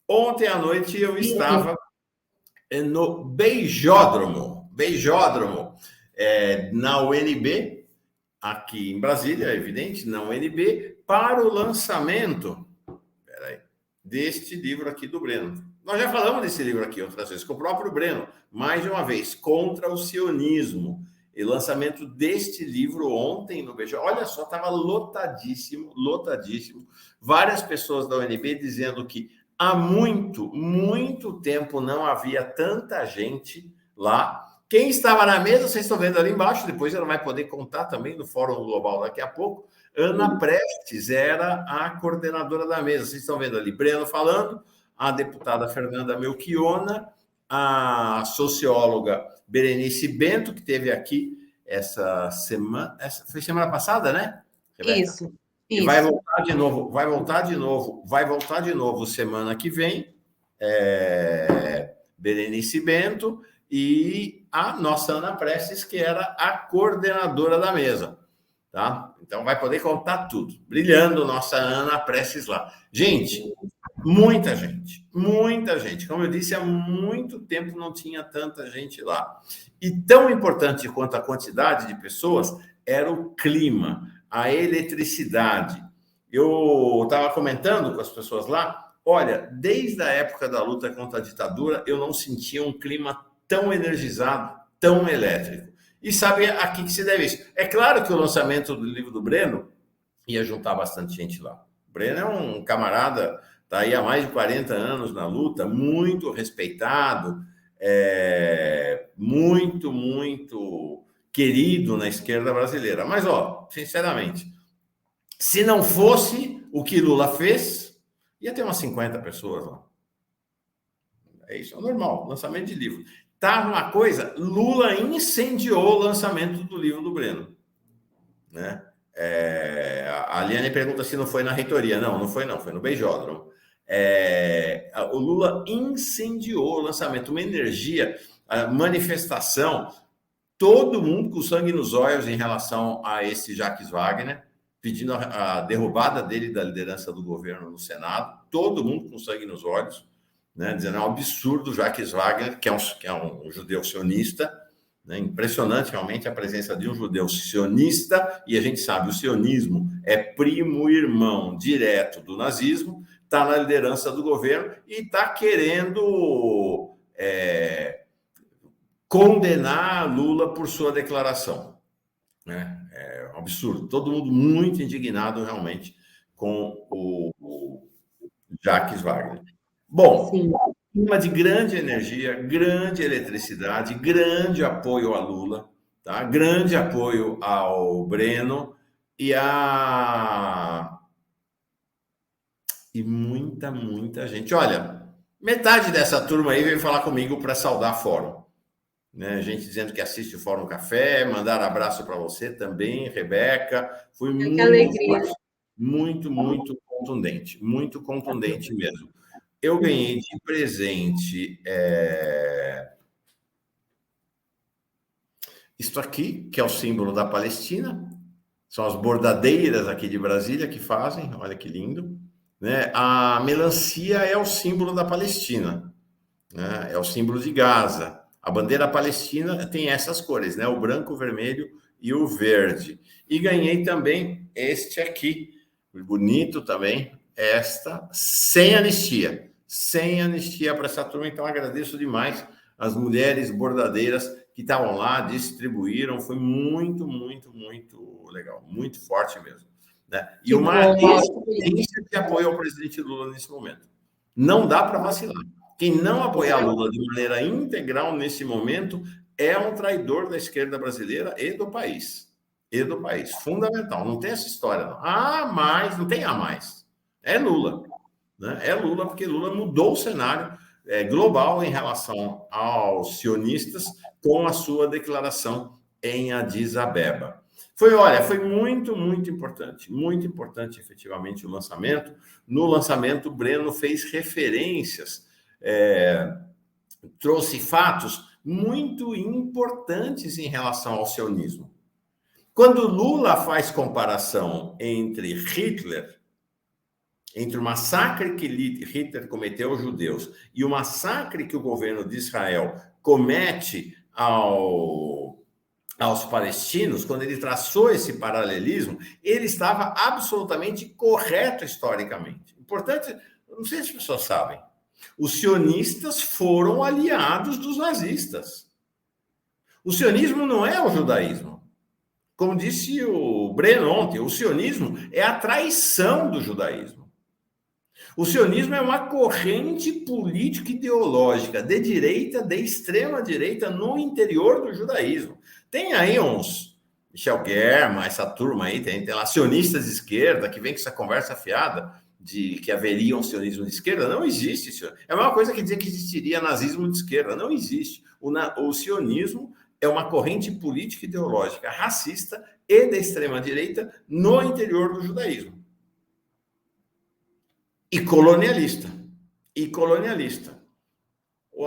Ontem à noite eu estava no Beijódromo, na UNB, aqui em Brasília, é evidente, na UNB, para o lançamento deste livro aqui do Breno. Nós já falamos desse livro aqui outras vezes, com o próprio Breno, mais de uma vez, Contra o Sionismo. E lançamento deste livro ontem no BJ. Olha só, estava lotadíssimo. Várias pessoas da UNB dizendo que há muito tempo não havia tanta gente lá. Quem estava na mesa, vocês estão vendo ali embaixo, depois ela vai poder contar também no Fórum Global daqui a pouco. Ana Prestes era a coordenadora da mesa. Vocês estão vendo ali Breno falando, a deputada Fernanda Melchiona, a socióloga Berenice Bento, que esteve aqui essa semana, foi semana passada, né, Rebeca? Isso. E vai voltar de novo semana que vem, Berenice Bento e a nossa Ana Prestes, que era a coordenadora da mesa, tá? Então vai poder contar tudo. Brilhando nossa Ana Prestes lá. Gente, muita gente. Como eu disse, há muito tempo não tinha tanta gente lá. E tão importante quanto a quantidade de pessoas era o clima, a eletricidade. Eu estava comentando com as pessoas lá, olha, desde a época da luta contra a ditadura, eu não sentia um clima tão energizado, tão elétrico. E sabe a que se deve isso? É claro que o lançamento do livro do Breno ia juntar bastante gente lá. O Breno é um camarada, está aí há mais de 40 anos na luta, muito respeitado, muito querido na esquerda brasileira. Mas, sinceramente, se não fosse o que Lula fez, ia ter umas 50 pessoas lá. É isso, é normal, lançamento de livro. Tá uma coisa, Lula incendiou o lançamento do livro do Breno, né? A Aliane pergunta se não foi na reitoria. Não foi não, foi no Beijódromo. O Lula incendiou o lançamento, uma energia, a manifestação, todo mundo com sangue nos olhos em relação a esse Jacques Wagner, pedindo a derrubada dele da liderança do governo no Senado, todo mundo com sangue nos olhos, né, dizendo é um absurdo Jacques Wagner, que é um judeu sionista, né, impressionante realmente a presença de um judeu sionista, e a gente sabe, o sionismo é primo irmão direto do nazismo, está na liderança do governo e está querendo condenar Lula por sua declaração, né? É um absurdo. Todo mundo muito indignado realmente com o Jacques Wagner. Bom, clima de grande energia, grande eletricidade, grande apoio a Lula, tá? Grande apoio ao Breno e muita gente. Olha, metade dessa turma aí veio falar comigo para saudar Fórum. Né? Gente dizendo que assiste o Fórum Café, mandar abraço para você também, Rebeca. Foi muito contundente mesmo. Eu ganhei de presente isto aqui, que é o símbolo da Palestina. São as bordadeiras aqui de Brasília que fazem, olha que lindo. Né? A melancia é o símbolo da Palestina, né? É o símbolo de Gaza. A bandeira palestina tem essas cores, né? O branco, o vermelho e o verde. E ganhei também este aqui, bonito também, esta, sem anistia para essa turma. Então, agradeço demais as mulheres bordadeiras que estavam lá, distribuíram, foi muito legal, muito forte mesmo. Né? E uma excelência de apoio ao presidente Lula nesse momento. Não dá para vacilar. Quem não apoiar Lula de maneira integral nesse momento é um traidor da esquerda brasileira e do país. Fundamental. Não tem essa história, não. Não tem a mais. É Lula. Né? É Lula, porque Lula mudou o cenário global em relação aos sionistas com a sua declaração em Addis Abeba. Foi muito importante efetivamente o lançamento. No lançamento, Breno fez referências, trouxe fatos muito importantes em relação ao sionismo. Quando Lula faz comparação entre Hitler entre o massacre que Hitler cometeu aos judeus e o massacre que o governo de Israel comete aos palestinos, quando ele traçou esse paralelismo, ele estava absolutamente correto historicamente. Importante, não sei se as pessoas sabem, os sionistas foram aliados dos nazistas. O sionismo não é o judaísmo. Como disse o Breno ontem, o sionismo é a traição do judaísmo. O sionismo é uma corrente política ideológica de direita, de extrema direita, no interior do judaísmo. Tem aí uns Michel Germa, essa turma aí, tem lá sionistas de esquerda que vem com essa conversa fiada de que haveria um sionismo de esquerda. Não existe isso. É a mesma coisa que dizer que existiria nazismo de esquerda. Não existe. O sionismo é uma corrente política ideológica racista e de extrema direita no interior do judaísmo. E colonialista.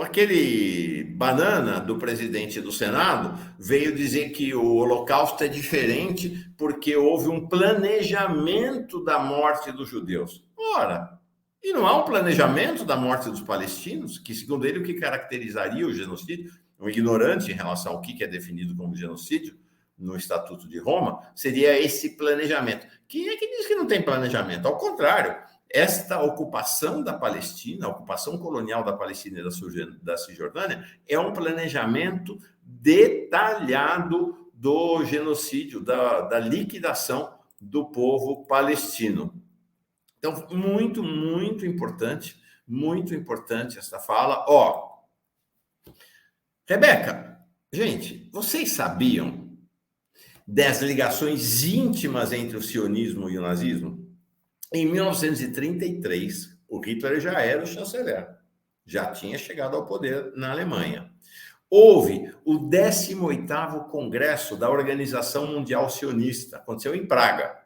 Aquele banana do presidente do Senado veio dizer que o Holocausto é diferente porque houve um planejamento da morte dos judeus. Ora, e não há um planejamento da morte dos palestinos, que segundo ele o que caracterizaria o genocídio, um ignorante em relação ao que é definido como genocídio no Estatuto de Roma, seria esse planejamento. Quem é que diz que não tem planejamento? Ao contrário, esta ocupação da Palestina, a ocupação colonial da Palestina e da Cisjordânia, é um planejamento detalhado do genocídio, da liquidação do povo palestino. Então, muito importante essa fala. Rebeca, gente, vocês sabiam das ligações íntimas entre o sionismo e o nazismo? Em 1933, o Hitler já era o chanceler, já tinha chegado ao poder na Alemanha. Houve o 18º Congresso da Organização Mundial Sionista, aconteceu em Praga.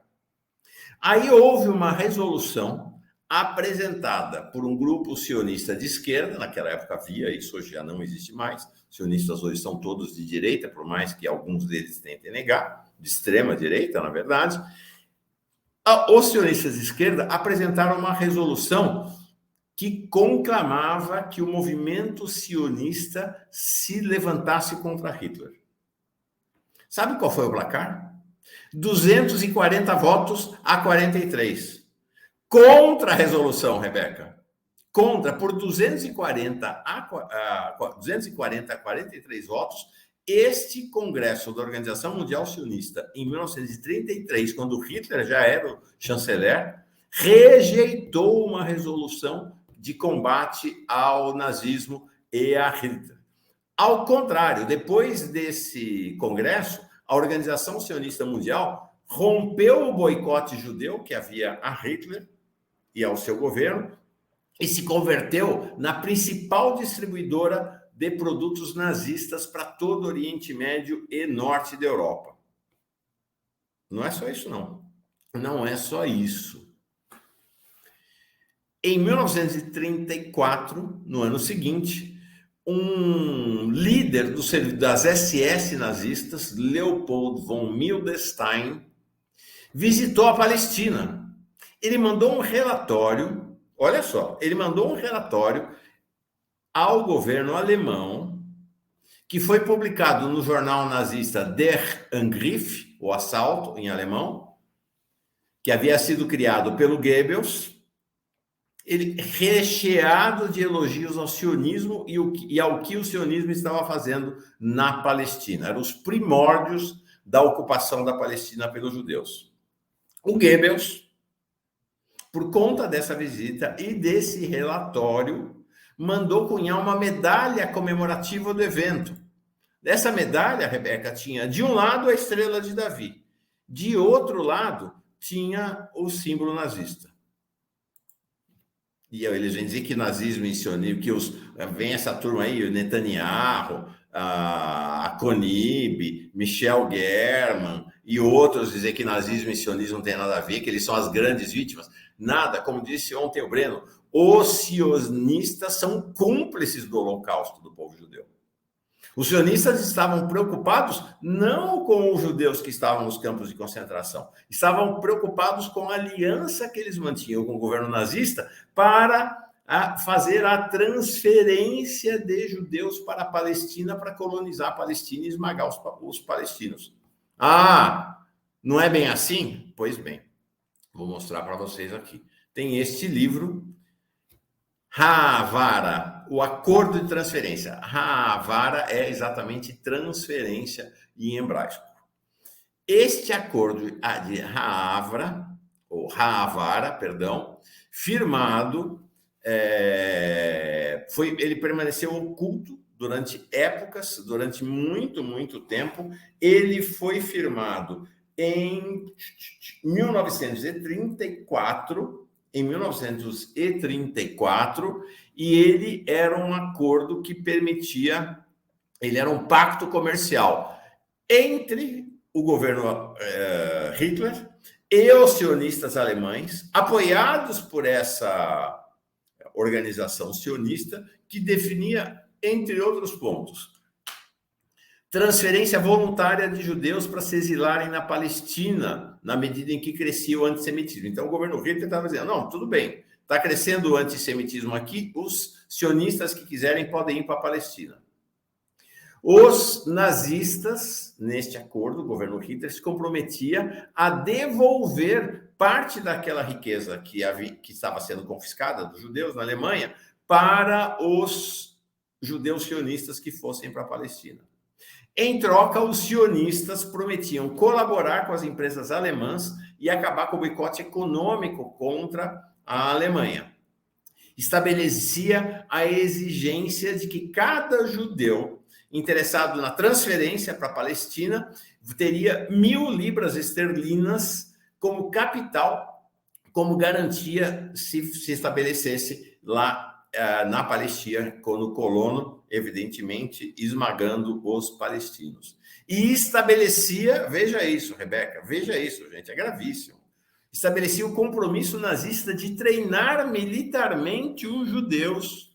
Aí houve uma resolução apresentada por um grupo sionista de esquerda, naquela época havia isso, hoje já não existe mais, sionistas hoje são todos de direita, por mais que alguns deles tentem negar, de extrema direita, na verdade. Os sionistas de esquerda apresentaram uma resolução que conclamava que o movimento sionista se levantasse contra Hitler. Sabe qual foi o placar? 240 votos a 43. Contra a resolução, Rebeca. Contra, por 240 a 43 votos, este congresso da Organização Mundial Sionista, em 1933, quando Hitler já era o chanceler, rejeitou uma resolução de combate ao nazismo e a Hitler. Ao contrário, depois desse congresso, a Organização Sionista Mundial rompeu o boicote judeu que havia a Hitler e ao seu governo e se converteu na principal distribuidora de produtos nazistas para todo o Oriente Médio e Norte da Europa. Não é só isso, não. Não é só isso. Em 1934, no ano seguinte, um líder das SS nazistas, Leopold von Mildestein, visitou a Palestina. Ele mandou um relatório, olha só, ele mandou um relatório ao governo alemão, que foi publicado no jornal nazista Der Angriff, o assalto em alemão, que havia sido criado pelo Goebbels, ele recheado de elogios ao sionismo e ao que o sionismo estava fazendo na Palestina. Eram os primórdios da ocupação da Palestina pelos judeus. O Goebbels, por conta dessa visita e desse relatório, mandou cunhar uma medalha comemorativa do evento. Dessa medalha, Rebeca, tinha de um lado a estrela de Davi, de outro lado tinha o símbolo nazista. E eles vêm dizer que nazismo e sionismo, vem essa turma aí, o Netanyahu, a Conib, Michel German e outros dizer que nazismo e sionismo não tem nada a ver, que eles são as grandes vítimas. Nada, como disse ontem o Breno, os sionistas são cúmplices do Holocausto do povo judeu. Os sionistas estavam preocupados não com os judeus que estavam nos campos de concentração, estavam preocupados com a aliança que eles mantinham com o governo nazista para fazer a transferência de judeus para a Palestina, para colonizar a Palestina e esmagar os palestinos. Ah, não é bem assim? Pois bem, vou mostrar para vocês aqui. Tem este livro, Ha'avara, o acordo de transferência. Ha'avara é exatamente transferência em hebraico. Este acordo de Ha'avara, ou Ha'avara, perdão, firmado, ele permaneceu oculto durante épocas, durante muito tempo. Ele foi firmado em 1934, e ele era um acordo que permitia, ele era um pacto comercial entre o governo Hitler e os sionistas alemães, apoiados por essa organização sionista, que definia, entre outros pontos, transferência voluntária de judeus para se exilarem na Palestina, na medida em que crescia o antissemitismo. Então, o governo Hitler estava dizendo, não, tudo bem, está crescendo o antissemitismo aqui, os sionistas que quiserem podem ir para a Palestina. Os nazistas, neste acordo, o governo Hitler se comprometia a devolver parte daquela riqueza que estava sendo confiscada dos judeus na Alemanha para os judeus sionistas que fossem para a Palestina. Em troca, os sionistas prometiam colaborar com as empresas alemãs e acabar com o boicote econômico contra a Alemanha. Estabelecia a exigência de que cada judeu interessado na transferência para a Palestina teria 1.000 libras esterlinas como capital, como garantia se estabelecesse lá na Palestina, no colono, evidentemente, esmagando os palestinos. E estabelecia, veja isso, Rebeca, veja isso, gente, é gravíssimo. Estabelecia o compromisso nazista de treinar militarmente os judeus,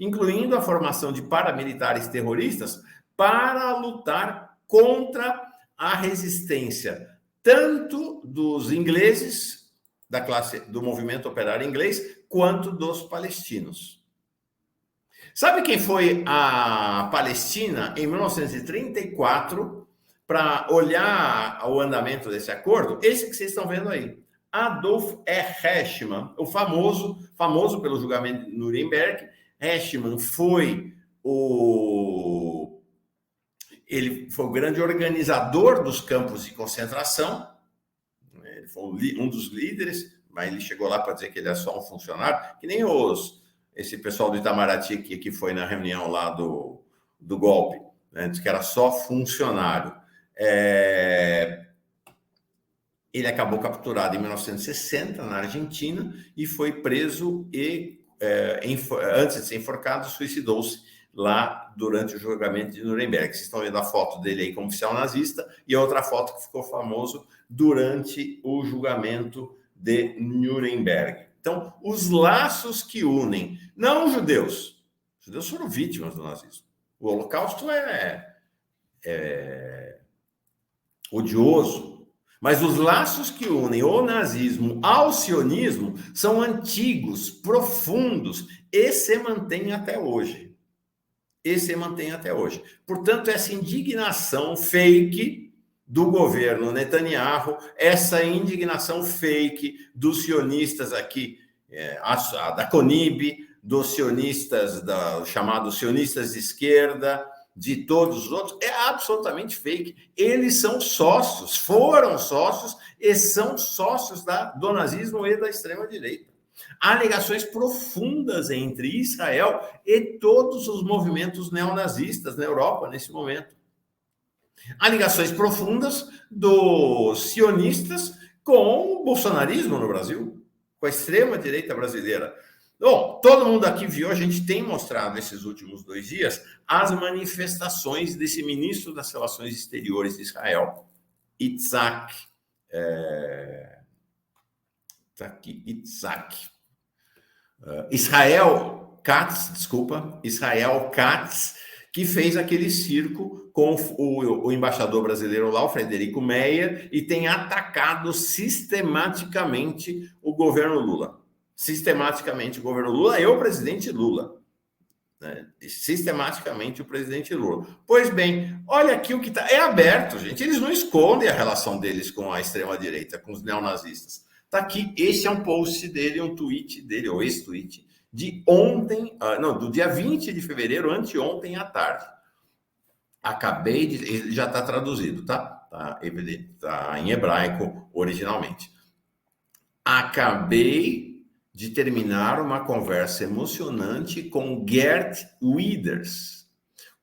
incluindo a formação de paramilitares terroristas, para lutar contra a resistência, tanto dos ingleses, da classe do movimento operário inglês, quanto dos palestinos. Sabe quem foi a Palestina em 1934 para olhar o andamento desse acordo? Esse que vocês estão vendo aí. Adolf Eichmann, o famoso pelo julgamento de Nuremberg. Eichmann foi o grande organizador dos campos de concentração. Ele foi um dos líderes, mas ele chegou lá para dizer que ele é só um funcionário, que nem esse pessoal do Itamaraty que foi na reunião lá do golpe, né, disse que era só funcionário. Ele acabou capturado em 1960 na Argentina e foi preso e, antes de ser enforcado, suicidou-se lá durante o julgamento de Nuremberg. Vocês estão vendo a foto dele aí como oficial nazista e outra foto que ficou famoso durante o julgamento de Nuremberg. Então, os laços que unem, não os judeus. Os judeus foram vítimas do nazismo. O Holocausto é odioso, mas os laços que unem o nazismo ao sionismo são antigos, profundos e se mantêm até hoje. Portanto, essa indignação fake do governo Netanyahu, essa indignação fake dos sionistas aqui, da CONIB, dos sionistas, chamados sionistas de esquerda, de todos os outros, é absolutamente fake. Eles são sócios, foram sócios e são sócios do nazismo e da extrema-direita. Há ligações profundas entre Israel e todos os movimentos neonazistas na Europa nesse momento. Há ligações profundas dos sionistas com o bolsonarismo no Brasil, com a extrema-direita brasileira. Bom, todo mundo aqui viu, a gente tem mostrado esses últimos 2 dias as manifestações desse ministro das Relações Exteriores de Israel, Itzhak Israel Katz, que fez aquele circo com o embaixador brasileiro lá, o Frederico Meyer, e tem atacado sistematicamente o governo Lula. Sistematicamente o governo Lula e o presidente Lula. Né? Sistematicamente o presidente Lula. Pois bem, olha aqui o que está. É aberto, gente. Eles não escondem a relação deles com a extrema-direita, com os neonazistas. Está aqui, esse é um post dele, um tweet dele, ou ex-tweet, de ontem, não, do dia 20 de fevereiro, anteontem à tarde. Acabei de. Ele já está traduzido, tá? Tá evidente, tá em hebraico originalmente. Acabei de terminar uma conversa emocionante com Geert Wilders,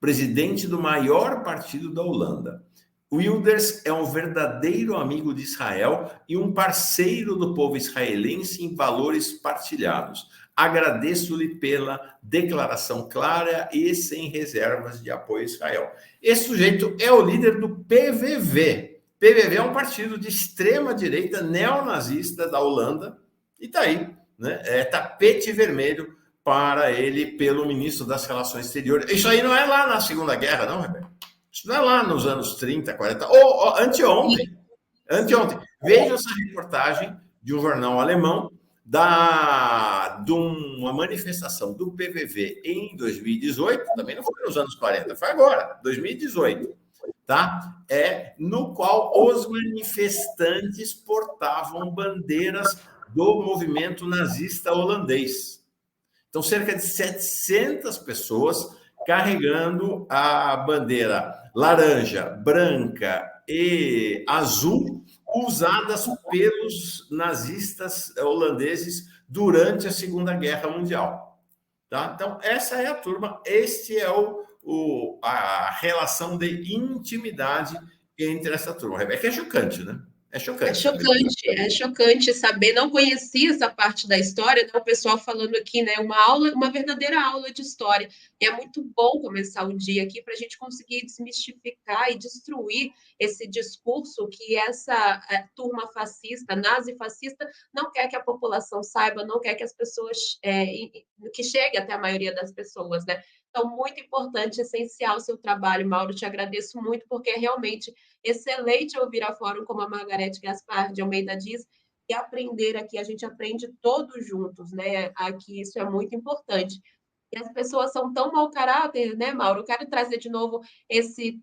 presidente do maior partido da Holanda. Wilders é um verdadeiro amigo de Israel e um parceiro do povo israelense em valores partilhados. Agradeço-lhe pela declaração clara e sem reservas de apoio a Israel. Esse sujeito é o líder do PVV. PVV é um partido de extrema-direita neonazista da Holanda e está aí, né? É tapete vermelho para ele pelo ministro das Relações Exteriores. Isso aí não é lá na Segunda Guerra, não, Rebeca? Isso não é lá nos anos 30, 40, ou anteontem. Anteontem. Veja essa reportagem de um jornal alemão de uma manifestação do PVV em 2018, também não foi nos anos 40, foi agora, 2018, tá? No qual os manifestantes portavam bandeiras do movimento nazista holandês. Então, cerca de 700 pessoas carregando a bandeira laranja, branca e azul, usadas pelos nazistas holandeses durante a Segunda Guerra Mundial. Tá? Então, essa é a turma, este é a relação de intimidade entre essa turma. Rebeca, é chocante, né? É chocante. É chocante saber, não conhecia essa parte da história, né? O pessoal falando aqui, né? Uma aula, uma verdadeira aula de história. E é muito bom começar o dia aqui para a gente conseguir desmistificar e destruir esse discurso que essa turma fascista, nazi-fascista, não quer que a população saiba, não quer que as pessoas, que chegue até a maioria das pessoas, né? Então, muito importante, essencial o seu trabalho, Mauro. Te agradeço muito, porque é realmente excelente ouvir a fórum, como a Margarete Gaspar de Almeida diz, e aprender aqui, a gente aprende todos juntos, né? Aqui isso é muito importante. E as pessoas são tão mau caráter, né, Mauro? Eu quero trazer de novo esse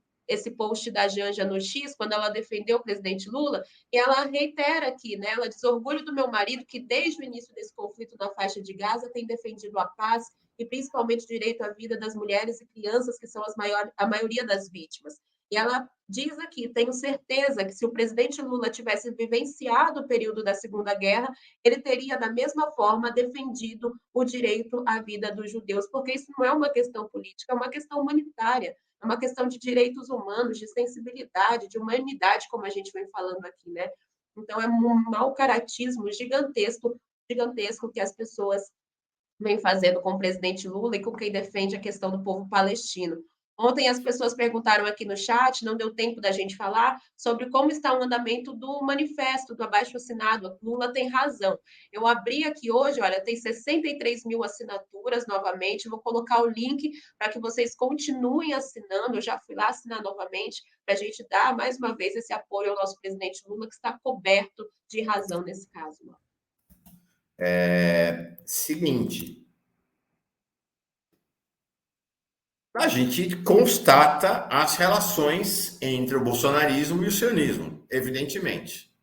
post da Janja no X, quando ela defendeu o presidente Lula, e ela reitera aqui, né? Ela diz: orgulho do meu marido, que desde o início desse conflito na faixa de Gaza tem defendido a paz e principalmente o direito à vida das mulheres e crianças, que são a maioria das vítimas. E ela diz aqui: tenho certeza que se o presidente Lula tivesse vivenciado o período da Segunda Guerra, ele teria, da mesma forma, defendido o direito à vida dos judeus, porque isso não é uma questão política, é uma questão humanitária, é uma questão de direitos humanos, de sensibilidade, de humanidade, como a gente vem falando aqui, né? Então, é um mau caratismo gigantesco, gigantesco que as pessoas vem fazendo com o presidente Lula e com quem defende a questão do povo palestino. Ontem as pessoas perguntaram aqui no chat, não deu tempo da gente falar, sobre como está o andamento do manifesto, do abaixo-assinado. Lula tem razão. Eu abri aqui hoje, olha, tem 63 mil assinaturas novamente, vou colocar o link para que vocês continuem assinando. Eu já fui lá assinar novamente, para a gente dar, mais uma vez, esse apoio ao nosso presidente Lula, que está coberto de razão nesse caso. Seguinte, a gente constata as relações entre o bolsonarismo e o sionismo, evidentemente.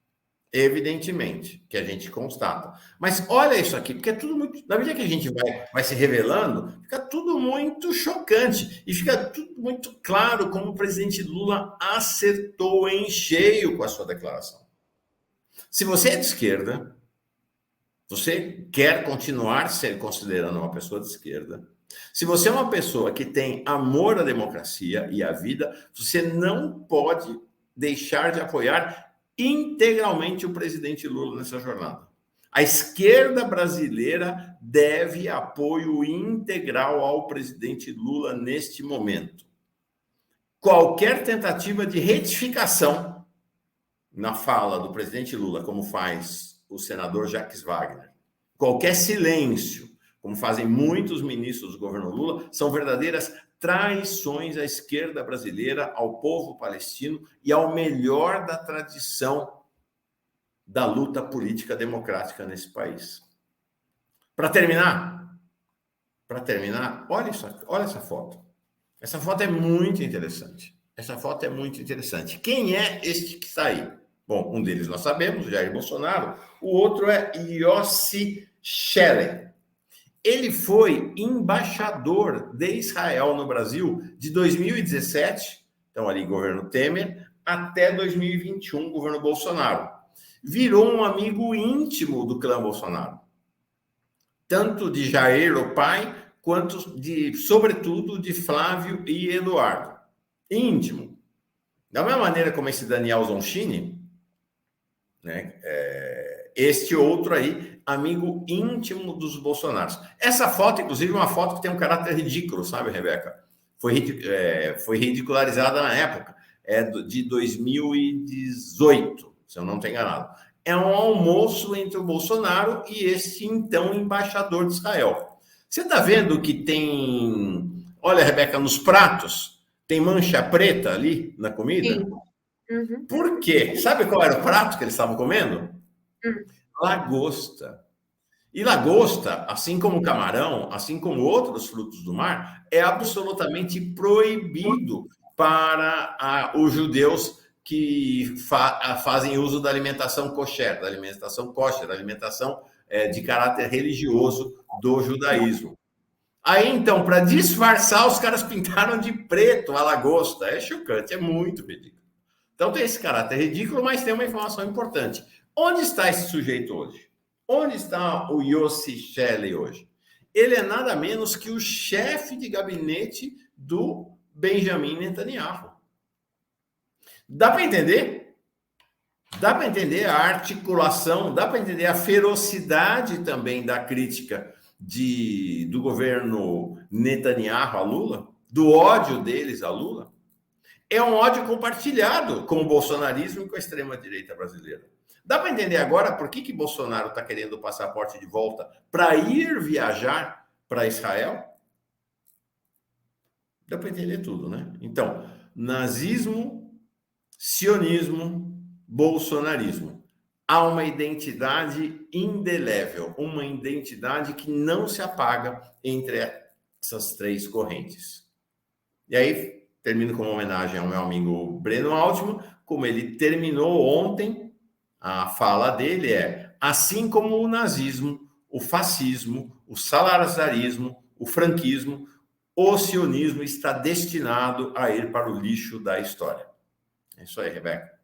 Evidentemente que a gente constata. Mas olha isso aqui, porque é tudo muito. Na medida que a gente vai se revelando, fica tudo muito chocante. E fica tudo muito claro como o presidente Lula acertou em cheio com a sua declaração. Se você é de esquerda, você quer continuar se considerando uma pessoa de esquerda, se você é uma pessoa que tem amor à democracia e à vida, você não pode deixar de apoiar integralmente o presidente Lula nessa jornada. A esquerda brasileira deve apoio integral ao presidente Lula neste momento. Qualquer tentativa de retificação na fala do presidente Lula, como faz o senador Jacques Wagner, qualquer silêncio, como fazem muitos ministros do governo Lula, são verdadeiras traições à esquerda brasileira, ao povo palestino e ao melhor da tradição da luta política democrática nesse país. Para terminar, olha essa foto. Essa foto é muito interessante. Quem é este que está aí? Bom, um deles nós sabemos, Jair Bolsonaro. O outro é Yossi Shelley. Ele foi embaixador de Israel no Brasil de 2017, então ali governo Temer, até 2021, governo Bolsonaro. Virou um amigo íntimo do clã Bolsonaro. Tanto de Jair, o pai, quanto, sobretudo, de Flávio e Eduardo. Íntimo. Da mesma maneira como esse Daniel Zonchini, né, este outro aí, amigo íntimo dos Bolsonaros. Essa foto, inclusive, é uma foto que tem um caráter ridículo, sabe, Rebeca? Foi ridicularizada na época, de 2018, se eu não estou enganado. É um almoço entre o Bolsonaro e este, então, embaixador de Israel. Você está vendo que tem... Olha, Rebeca, nos pratos, tem mancha preta ali na comida? Sim. Uhum. Por quê? Sabe qual era o prato que eles estavam comendo? Lagosta. E lagosta, assim como camarão, assim como outros frutos do mar, é absolutamente proibido para os judeus que fazem uso da alimentação kosher, da alimentação de caráter religioso do judaísmo. Aí, então, para disfarçar, os caras pintaram de preto a lagosta. É chocante, é muito ridículo. Então, tem esse caráter ridículo, mas tem uma informação importante. Onde está esse sujeito hoje? Onde está o Yossi Shelley hoje? Ele é nada menos que o chefe de gabinete do Benjamin Netanyahu. Dá para entender? Dá para entender a articulação, dá para entender a ferocidade também da crítica do governo Netanyahu a Lula, do ódio deles a Lula? É um ódio compartilhado com o bolsonarismo e com a extrema-direita brasileira. Dá para entender agora por que Bolsonaro está querendo o passaporte de volta para ir viajar para Israel? Dá para entender tudo, né? Então, nazismo, sionismo, bolsonarismo. Há uma identidade indelével, uma identidade que não se apaga entre essas três correntes. E aí, termino com uma homenagem ao meu amigo Breno Altman, como ele terminou ontem, a fala dele assim como o nazismo, o fascismo, o salazarismo, o franquismo, o sionismo está destinado a ir para o lixo da história. É isso aí, Rebeca.